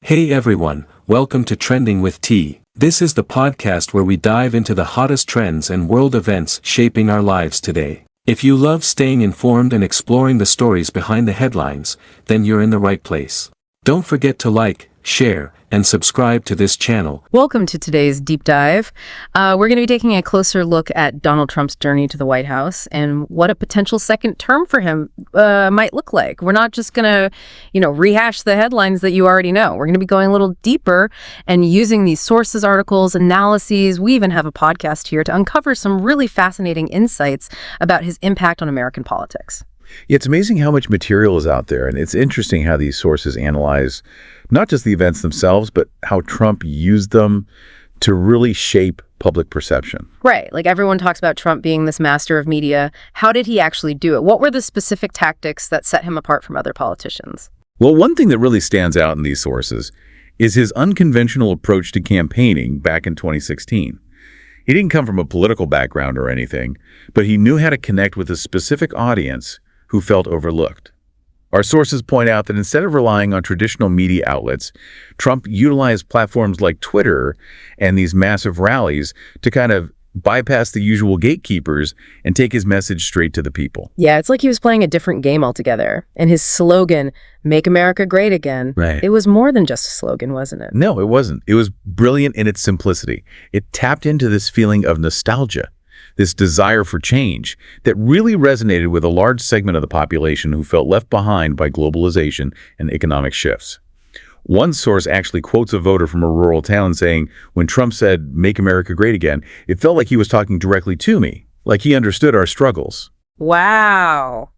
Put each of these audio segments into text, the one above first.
Hey everyone, welcome to Trending with T. This is the podcast where we dive into the hottest trends and world events shaping our lives today. If you love staying informed and exploring the stories behind the headlines, then you're in the right place. Don't forget to like, share, and subscribe to this channel. Welcome to today's deep dive. We're going to be taking a closer look at Donald Trump's journey to the White House and what a potential second term for him might look like. We're not just going to, rehash the headlines that you already know. We're going to be going a little deeper and using these sources, articles, analyses. We even have a podcast here to uncover some really fascinating insights about his impact on American politics. Yeah, it's amazing how much material is out there, and it's interesting how these sources analyze not just the events themselves, but how Trump used them to really shape public perception. Right. Like everyone talks about Trump being this master of media. How did he actually do it? What were the specific tactics that set him apart from other politicians? Well, one thing that really stands out in these sources is his unconventional approach to campaigning back in 2016. He didn't come from a political background or anything, but he knew how to connect with a specific audience who felt overlooked. Our sources point out that instead of relying on traditional media outlets, Trump utilized platforms like Twitter and these massive rallies to kind of bypass the usual gatekeepers and take his message straight to the people. Yeah, it's like he was playing a different game altogether. And his slogan, "Make America Great Again," Right. It was more than just a slogan, wasn't it? No, it wasn't. It was brilliant in its simplicity. It tapped into this feeling of nostalgia, this desire for change that really resonated with a large segment of the population who felt left behind by globalization and economic shifts. One source actually quotes a voter from a rural town saying, when Trump said, "Make America Great Again," it felt like he was talking directly to me, like he understood our struggles. Wow.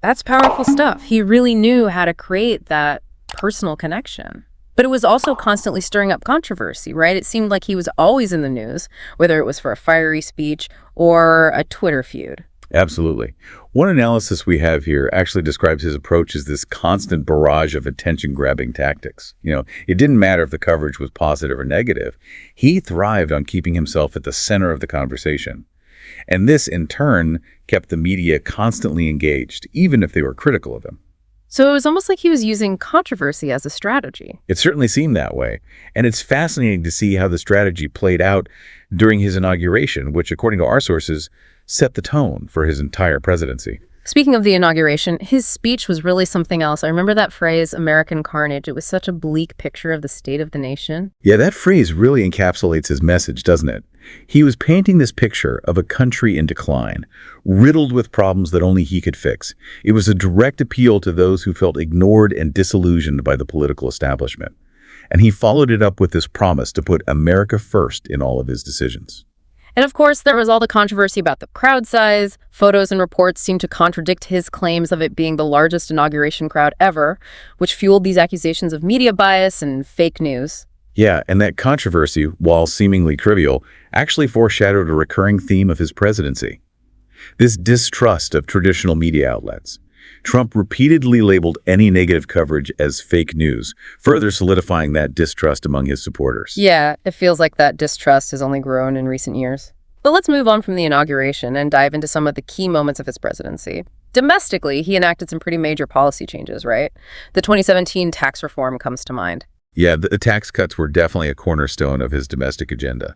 That's powerful stuff. He really knew how to create that personal connection. But it was also constantly stirring up controversy, right? It seemed like he was always in the news, whether it was for a fiery speech or a Twitter feud. Absolutely. One analysis we have here actually describes his approach as this constant barrage of attention-grabbing tactics. It didn't matter if the coverage was positive or negative. He thrived on keeping himself at the center of the conversation. And this, in turn, kept the media constantly engaged, even if they were critical of him. So it was almost like he was using controversy as a strategy. It certainly seemed that way. And it's fascinating to see how the strategy played out during his inauguration, which, according to our sources, set the tone for his entire presidency. Speaking of the inauguration, his speech was really something else. I remember that phrase, American carnage. It was such a bleak picture of the state of the nation. Yeah, that phrase really encapsulates his message, doesn't it? He was painting this picture of a country in decline, riddled with problems that only he could fix. It was a direct appeal to those who felt ignored and disillusioned by the political establishment. And he followed it up with this promise to put America first in all of his decisions. And of course, there was all the controversy about the crowd size. Photos and reports seemed to contradict his claims of it being the largest inauguration crowd ever, which fueled these accusations of media bias and fake news. Yeah, and that controversy, while seemingly trivial, actually foreshadowed a recurring theme of his presidency. This distrust of traditional media outlets. Trump repeatedly labeled any negative coverage as fake news, further solidifying that distrust among his supporters. Yeah, it feels like that distrust has only grown in recent years. But let's move on from the inauguration and dive into some of the key moments of his presidency. Domestically, he enacted some pretty major policy changes, right? The 2017 tax reform comes to mind. Yeah, the tax cuts were definitely a cornerstone of his domestic agenda.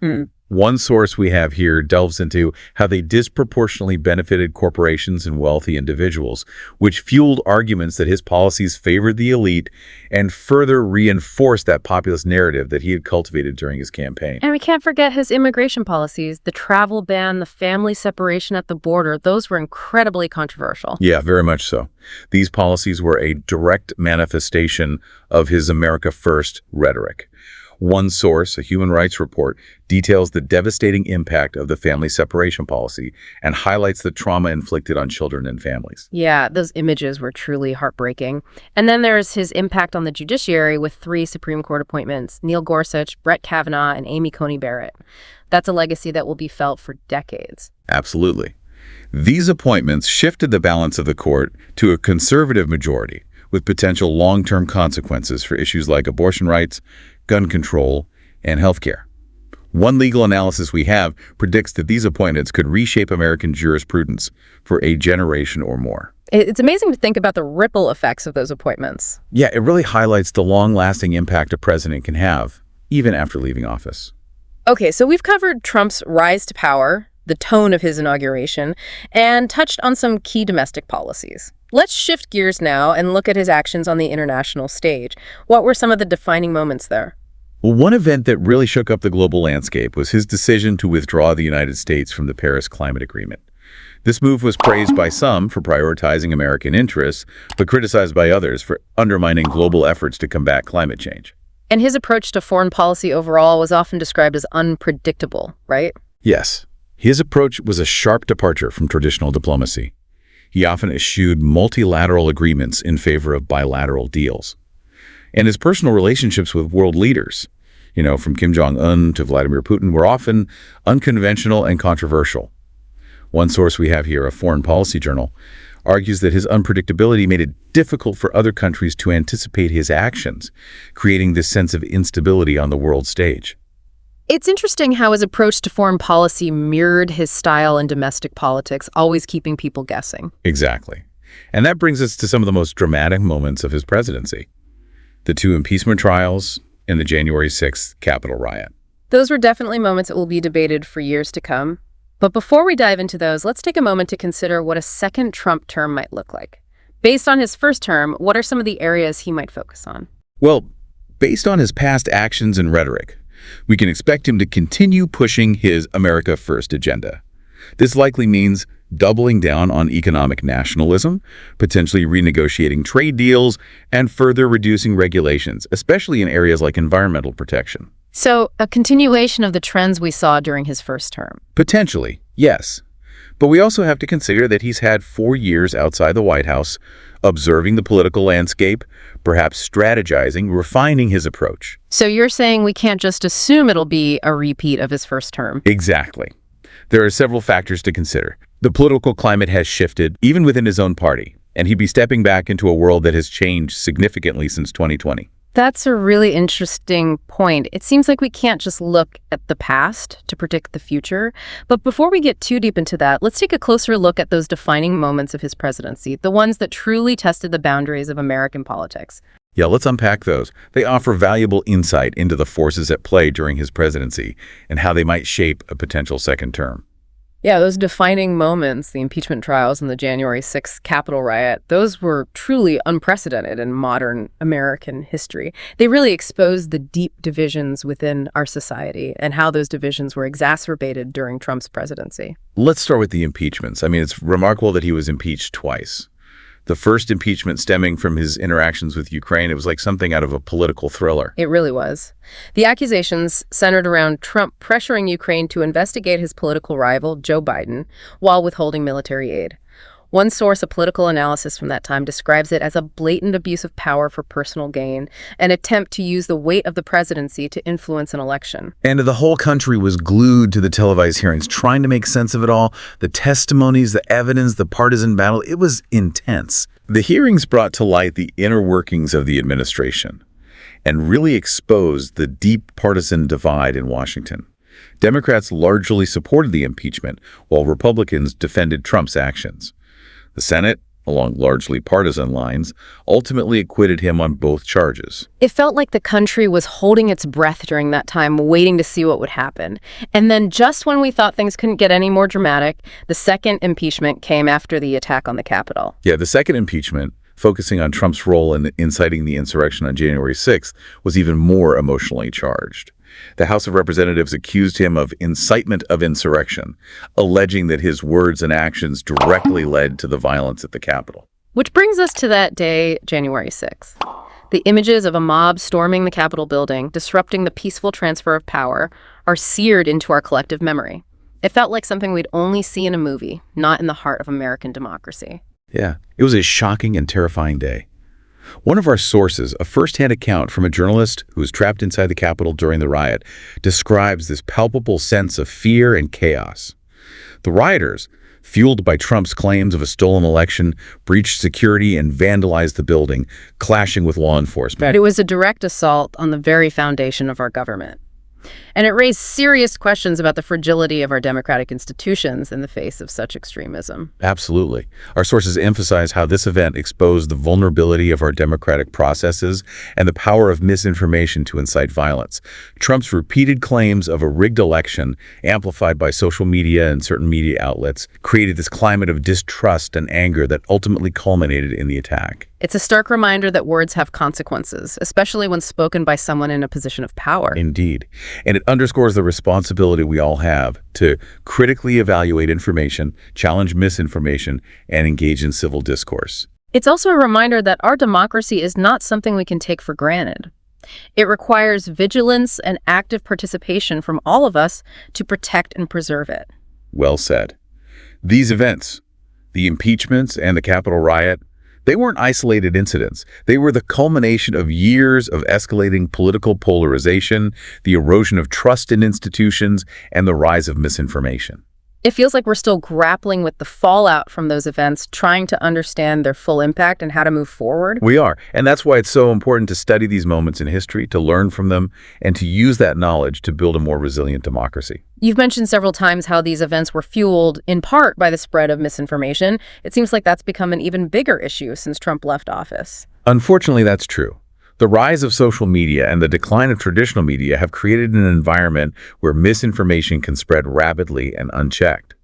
One source we have here delves into how they disproportionately benefited corporations and wealthy individuals, which fueled arguments that his policies favored the elite and further reinforced that populist narrative that he had cultivated during his campaign. And we can't forget his immigration policies, the travel ban, the family separation at the border. Those were incredibly controversial. Yeah, very much so. These policies were a direct manifestation of his America First rhetoric. One source, a human rights report, details the devastating impact of the family separation policy and highlights the trauma inflicted on children and families. Yeah, those images were truly heartbreaking. And then there's his impact on the judiciary with 3 Supreme Court appointments, Neil Gorsuch, Brett Kavanaugh, and Amy Coney Barrett. That's a legacy that will be felt for decades. Absolutely. These appointments shifted the balance of the court to a conservative majority, with potential long-term consequences for issues like abortion rights, gun control, and healthcare. One legal analysis we have predicts that these appointments could reshape American jurisprudence for a generation or more. It's amazing to think about the ripple effects of those appointments. Yeah, it really highlights the long-lasting impact a president can have, even after leaving office. Okay, so we've covered Trump's rise to power, the tone of his inauguration, and touched on some key domestic policies. Let's shift gears now and look at his actions on the international stage. What were some of the defining moments there? Well, one event that really shook up the global landscape was his decision to withdraw the United States from the Paris Climate Agreement. This move was praised by some for prioritizing American interests, but criticized by others for undermining global efforts to combat climate change. And his approach to foreign policy overall was often described as unpredictable, right? Yes, his approach was a sharp departure from traditional diplomacy. He often eschewed multilateral agreements in favor of bilateral deals. And his personal relationships with world leaders, from Kim Jong-un to Vladimir Putin, were often unconventional and controversial. One source we have here, a foreign policy journal, argues that his unpredictability made it difficult for other countries to anticipate his actions, creating this sense of instability on the world stage. It's interesting how his approach to foreign policy mirrored his style in domestic politics, always keeping people guessing. Exactly. And that brings us to some of the most dramatic moments of his presidency. The 2 impeachment trials and the January 6th Capitol riot. Those were definitely moments that will be debated for years to come. But before we dive into those, let's take a moment to consider what a second Trump term might look like. Based on his first term, what are some of the areas he might focus on? Well, based on his past actions and rhetoric, we can expect him to continue pushing his America First agenda. This likely means doubling down on economic nationalism, potentially renegotiating trade deals, and further reducing regulations, especially in areas like environmental protection. So, a continuation of the trends we saw during his first term. Potentially, yes. But we also have to consider that he's had 4 years outside the White House, observing the political landscape, perhaps strategizing, refining his approach. So you're saying we can't just assume it'll be a repeat of his first term? Exactly. There are several factors to consider. The political climate has shifted, even within his own party, and he'd be stepping back into a world that has changed significantly since 2020. That's a really interesting point. It seems like we can't just look at the past to predict the future. But before we get too deep into that, let's take a closer look at those defining moments of his presidency, the ones that truly tested the boundaries of American politics. Yeah, let's unpack those. They offer valuable insight into the forces at play during his presidency and how they might shape a potential second term. Yeah, those defining moments, the impeachment trials and the January 6th Capitol riot, those were truly unprecedented in modern American history. They really exposed the deep divisions within our society and how those divisions were exacerbated during Trump's presidency. Let's start with the impeachments. It's remarkable that he was impeached twice. The first impeachment stemming from his interactions with Ukraine, it was like something out of a political thriller. It really was. The accusations centered around Trump pressuring Ukraine to investigate his political rival, Joe Biden, while withholding military aid. One source of political analysis from that time describes it as a blatant abuse of power for personal gain, an attempt to use the weight of the presidency to influence an election. And the whole country was glued to the televised hearings, trying to make sense of it all. The testimonies, the evidence, the partisan battle, it was intense. The hearings brought to light the inner workings of the administration and really exposed the deep partisan divide in Washington. Democrats largely supported the impeachment, while Republicans defended Trump's actions. The Senate, along largely partisan lines, ultimately acquitted him on both charges. It felt like the country was holding its breath during that time, waiting to see what would happen. And then just when we thought things couldn't get any more dramatic, the second impeachment came after the attack on the Capitol. Yeah, the second impeachment, focusing on Trump's role in inciting the insurrection on January 6th, was even more emotionally charged. The House of Representatives accused him of incitement of insurrection, alleging that his words and actions directly led to the violence at the Capitol. Which brings us to that day, January 6th. The images of a mob storming the Capitol building, disrupting the peaceful transfer of power, are seared into our collective memory. It felt like something we'd only see in a movie, not in the heart of American democracy. Yeah, it was a shocking and terrifying day. One of our sources, a first-hand account from a journalist who was trapped inside the Capitol during the riot, describes this palpable sense of fear and chaos. The rioters, fueled by Trump's claims of a stolen election, breached security and vandalized the building, clashing with law enforcement. It was a direct assault on the very foundation of our government. And it raised serious questions about the fragility of our democratic institutions in the face of such extremism. Absolutely. Our sources emphasize how this event exposed the vulnerability of our democratic processes and the power of misinformation to incite violence. Trump's repeated claims of a rigged election, amplified by social media and certain media outlets, created this climate of distrust and anger that ultimately culminated in the attack. It's a stark reminder that words have consequences, especially when spoken by someone in a position of power. Indeed. And it underscores the responsibility we all have to critically evaluate information, challenge misinformation, and engage in civil discourse. It's also a reminder that our democracy is not something we can take for granted. It requires vigilance and active participation from all of us to protect and preserve it. Well said. These events, the impeachments and the Capitol riot, they weren't isolated incidents. They were the culmination of years of escalating political polarization, the erosion of trust in institutions, and the rise of misinformation. It feels like we're still grappling with the fallout from those events, trying to understand their full impact and how to move forward. We are, and that's why it's so important to study these moments in history, to learn from them, and to use that knowledge to build a more resilient democracy. You've mentioned several times how these events were fueled in part by the spread of misinformation. It seems like that's become an even bigger issue since Trump left office. Unfortunately, that's true. The rise of social media and the decline of traditional media have created an environment where misinformation can spread rapidly and unchecked.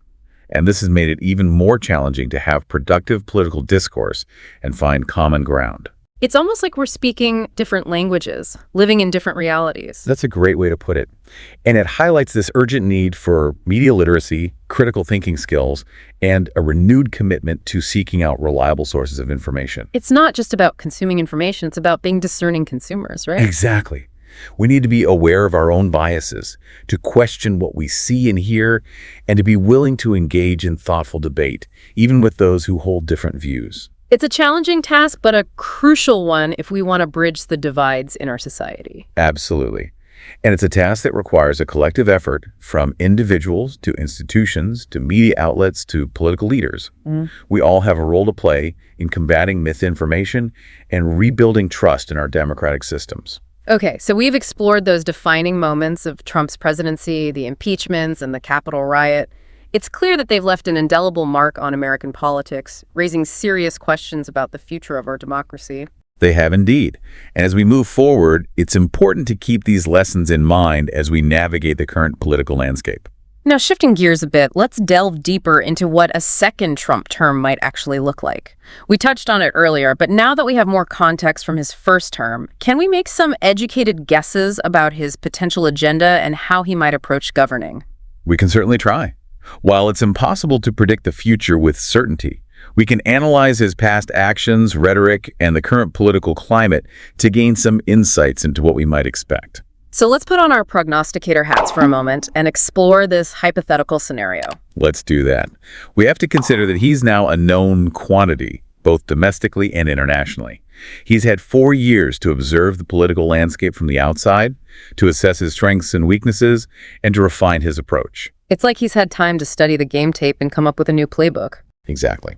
And this has made it even more challenging to have productive political discourse and find common ground. It's almost like we're speaking different languages, living in different realities. That's a great way to put it. And it highlights this urgent need for media literacy, critical thinking skills, and a renewed commitment to seeking out reliable sources of information. It's not just about consuming information, it's about being discerning consumers, right? Exactly. We need to be aware of our own biases, to question what we see and hear, and to be willing to engage in thoughtful debate, even with those who hold different views. It's a challenging task, but a crucial one if we want to bridge the divides in our society. Absolutely. And it's a task that requires a collective effort from individuals to institutions to media outlets to political leaders. We all have a role to play in combating misinformation and rebuilding trust in our democratic systems. Okay, so we've explored those defining moments of Trump's presidency, the impeachments, and the Capitol riot. It's clear that they've left an indelible mark on American politics, raising serious questions about the future of our democracy. They have indeed. And as we move forward, it's important to keep these lessons in mind as we navigate the current political landscape. Now, shifting gears a bit, let's delve deeper into what a second Trump term might actually look like. We touched on it earlier, but now that we have more context from his first term, can we make some educated guesses about his potential agenda and how he might approach governing? We can certainly try. While it's impossible to predict the future with certainty, we can analyze his past actions, rhetoric, and the current political climate to gain some insights into what we might expect. So let's put on our prognosticator hats for a moment and explore this hypothetical scenario. Let's do that. We have to consider that he's now a known quantity, both domestically and internationally. He's had 4 years to observe the political landscape from the outside, to assess his strengths and weaknesses, and to refine his approach. It's like he's had time to study the game tape and come up with a new playbook. Exactly.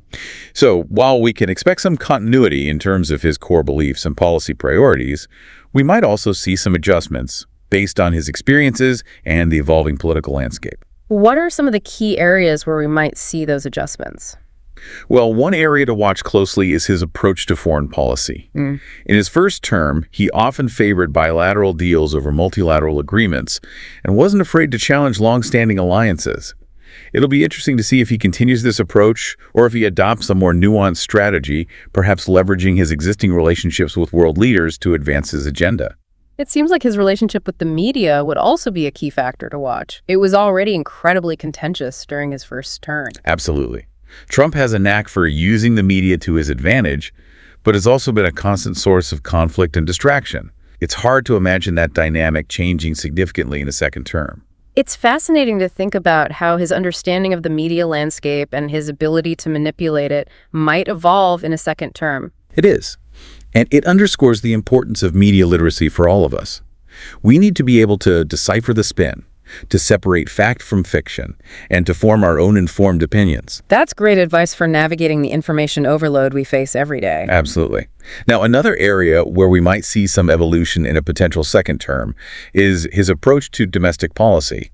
So while we can expect some continuity in terms of his core beliefs and policy priorities, we might also see some adjustments based on his experiences and the evolving political landscape. What are some of the key areas where we might see those adjustments? Well, one area to watch closely is his approach to foreign policy. In his first term, he often favored bilateral deals over multilateral agreements and wasn't afraid to challenge long-standing alliances. It'll be interesting to see if he continues this approach or if he adopts a more nuanced strategy, perhaps leveraging his existing relationships with world leaders to advance his agenda. It seems like his relationship with the media would also be a key factor to watch. It was already incredibly contentious during his first term. Absolutely. Trump has a knack for using the media to his advantage, but has also been a constant source of conflict and distraction. It's hard to imagine that dynamic changing significantly in a second term. It's fascinating to think about how his understanding of the media landscape and his ability to manipulate it might evolve in a second term. It is. And it underscores the importance of media literacy for all of us. We need to be able to decipher the spin, to separate fact from fiction, and to form our own informed opinions. That's great advice for navigating the information overload we face every day. Absolutely. Now, another area where we might see some evolution in a potential second term is his approach to domestic policy.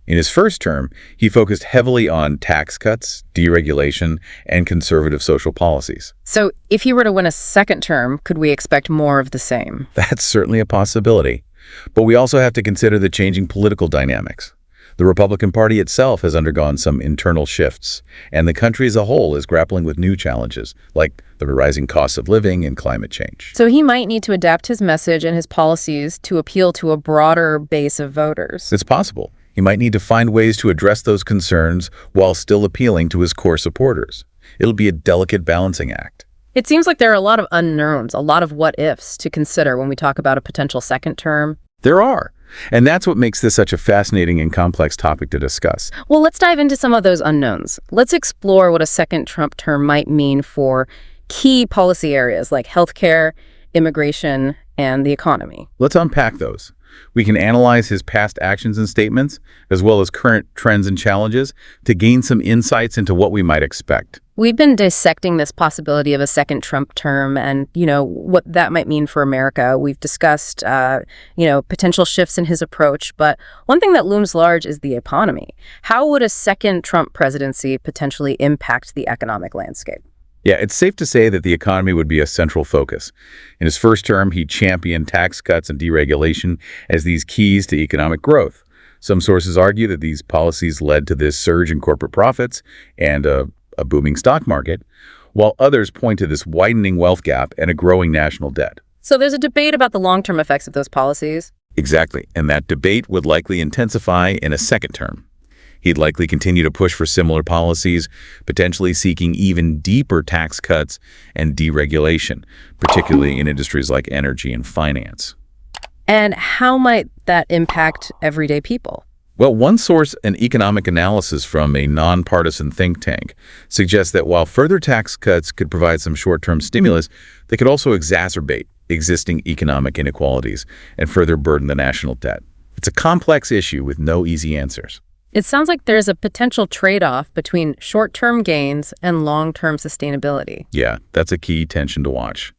In his first term, he focused heavily on tax cuts, deregulation, and conservative social policies. So if he were to win a second term, could we expect more of the same? That's certainly a possibility. But we also have to consider the changing political dynamics. The Republican Party itself has undergone some internal shifts, and the country as a whole is grappling with new challenges, like the rising costs of living and climate change. So he might need to adapt his message and his policies to appeal to a broader base of voters. It's possible. He might need to find ways to address those concerns while still appealing to his core supporters. It'll be a delicate balancing act. It seems like there are a lot of unknowns, a lot of what-ifs to consider when we talk about a potential second term. There are. And that's what makes this such a fascinating and complex topic to discuss. Well, let's dive into some of those unknowns. Let's explore what a second Trump term might mean for key policy areas like healthcare, immigration, and the economy. Let's unpack those. We can analyze his past actions and statements, as well as current trends and challenges, to gain some insights into what we might expect. We've been dissecting this possibility of a second Trump term and, what that might mean for America. We've discussed, potential shifts in his approach. But one thing that looms large is the economy. How would a second Trump presidency potentially impact the economic landscape? Yeah, it's safe to say that the economy would be a central focus. In his first term, he championed tax cuts and deregulation as these keys to economic growth. Some sources argue that these policies led to this surge in corporate profits and a booming stock market, while others point to this widening wealth gap and a growing national debt. So there's a debate about the long-term effects of those policies. Exactly, and that debate would likely intensify in a second term. He'd likely continue to push for similar policies, potentially seeking even deeper tax cuts and deregulation, particularly in industries like energy and finance. And how might that impact everyday people? Well, one source, an economic analysis from a nonpartisan think tank, suggests that while further tax cuts could provide some short-term stimulus, they could also exacerbate existing economic inequalities and further burden the national debt. It's a complex issue with no easy answers. It sounds like there's a potential trade-off between short-term gains and long-term sustainability. Yeah, that's a key tension to watch.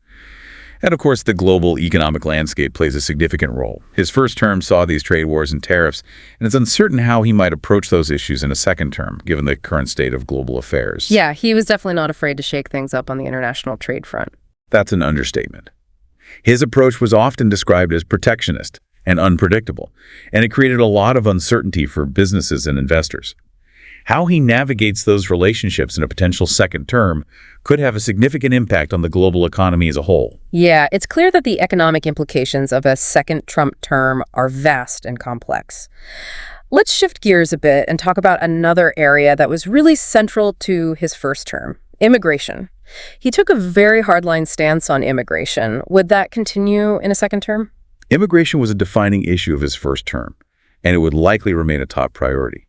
And of course, the global economic landscape plays a significant role. His first term saw these trade wars and tariffs, and it's uncertain how he might approach those issues in a second term, given the current state of global affairs. Yeah, he was definitely not afraid to shake things up on the international trade front. That's an understatement. His approach was often described as protectionist and unpredictable, and it created a lot of uncertainty for businesses and investors. How he navigates those relationships in a potential second term could have a significant impact on the global economy as a whole. Yeah, it's clear that the economic implications of a second Trump term are vast and complex. Let's shift gears a bit and talk about another area that was really central to his first term, immigration. He took a very hardline stance on immigration. Would that continue in a second term? Immigration was a defining issue of his first term, and it would likely remain a top priority.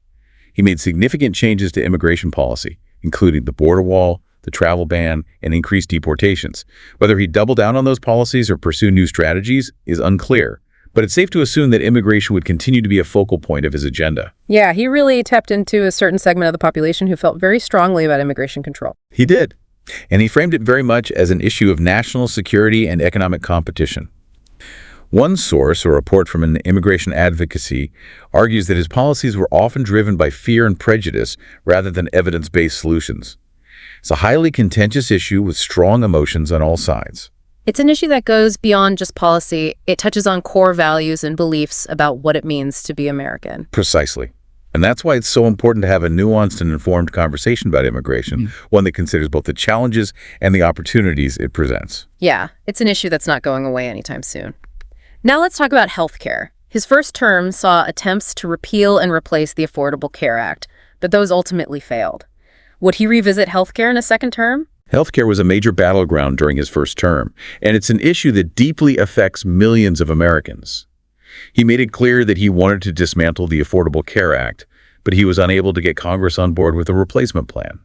He made significant changes to immigration policy, including the border wall, the travel ban, and increased deportations. Whether he doubled down on those policies or pursue new strategies is unclear, but it's safe to assume that immigration would continue to be a focal point of his agenda. Yeah, he really tapped into a certain segment of the population who felt very strongly about immigration control. He did, and he framed it very much as an issue of national security and economic competition. One source, a report from an immigration advocacy, argues that his policies were often driven by fear and prejudice rather than evidence-based solutions. It's a highly contentious issue with strong emotions on all sides. It's an issue that goes beyond just policy. It touches on core values and beliefs about what it means to be American. Precisely. And that's why it's so important to have a nuanced and informed conversation about immigration, one that considers both the challenges and the opportunities it presents. Yeah, it's an issue that's not going away anytime soon. Now let's talk about healthcare. His first term saw attempts to repeal and replace the Affordable Care Act, but those ultimately failed. Would he revisit healthcare in a second term? Healthcare was a major battleground during his first term, and it's an issue that deeply affects millions of Americans. He made it clear that he wanted to dismantle the Affordable Care Act, but he was unable to get Congress on board with a replacement plan.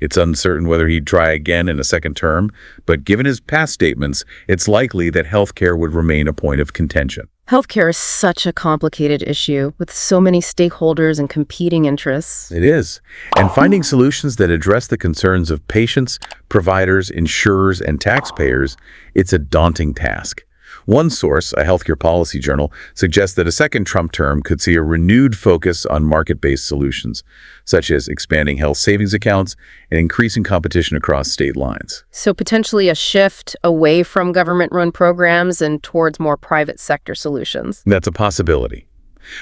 It's uncertain whether he'd try again in a second term, but given his past statements, it's likely that healthcare would remain a point of contention. Healthcare is such a complicated issue with so many stakeholders and competing interests. It is. And finding solutions that address the concerns of patients, providers, insurers, and taxpayers, it's a daunting task. One source, a healthcare policy journal, suggests that a second Trump term could see a renewed focus on market-based solutions, such as expanding health savings accounts and increasing competition across state lines. So potentially a shift away from government-run programs and towards more private sector solutions. That's a possibility.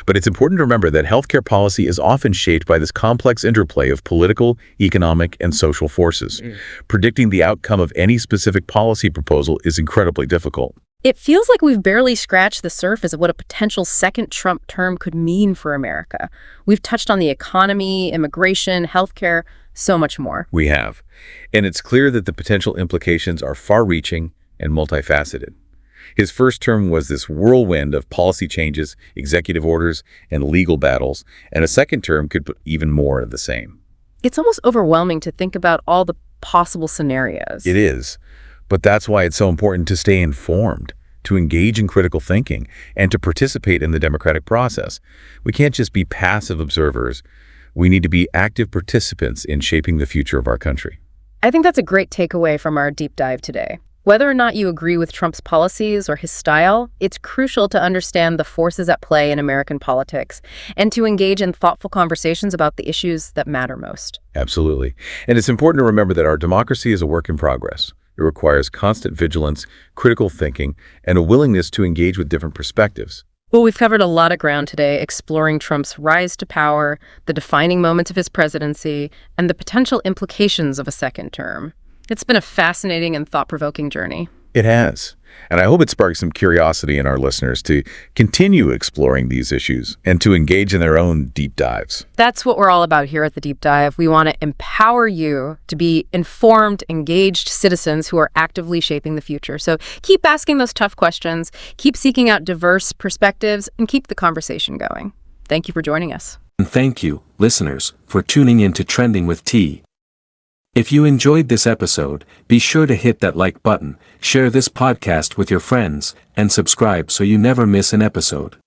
But it's important to remember that healthcare policy is often shaped by this complex interplay of political, economic, and social forces. Predicting the outcome of any specific policy proposal is incredibly difficult. It feels like we've barely scratched the surface of what a potential second Trump term could mean for America. We've touched on the economy, immigration, healthcare, so much more. We have. And it's clear that the potential implications are far-reaching and multifaceted. His first term was this whirlwind of policy changes, executive orders, and legal battles, and a second term could put even more of the same. It's almost overwhelming to think about all the possible scenarios. It is. But that's why it's so important to stay informed, to engage in critical thinking, and to participate in the democratic process. We can't just be passive observers. We need to be active participants in shaping the future of our country. I think that's a great takeaway from our deep dive today. Whether or not you agree with Trump's policies or his style, it's crucial to understand the forces at play in American politics and to engage in thoughtful conversations about the issues that matter most. Absolutely. And it's important to remember that our democracy is a work in progress. It requires constant vigilance, critical thinking, and a willingness to engage with different perspectives. Well, we've covered a lot of ground today, exploring Trump's rise to power, the defining moments of his presidency, and the potential implications of a second term. It's been a fascinating and thought-provoking journey. It has. And I hope it sparks some curiosity in our listeners to continue exploring these issues and to engage in their own deep dives. That's what we're all about here at The Deep Dive. We want to empower you to be informed, engaged citizens who are actively shaping the future. So keep asking those tough questions, keep seeking out diverse perspectives, and keep the conversation going. Thank you for joining us. And thank you, listeners, for tuning in to Trending with T. If you enjoyed this episode, be sure to hit that like button, share this podcast with your friends, and subscribe so you never miss an episode.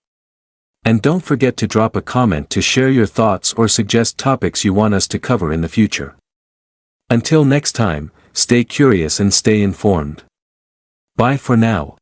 And don't forget to drop a comment to share your thoughts or suggest topics you want us to cover in the future. Until next time, stay curious and stay informed. Bye for now.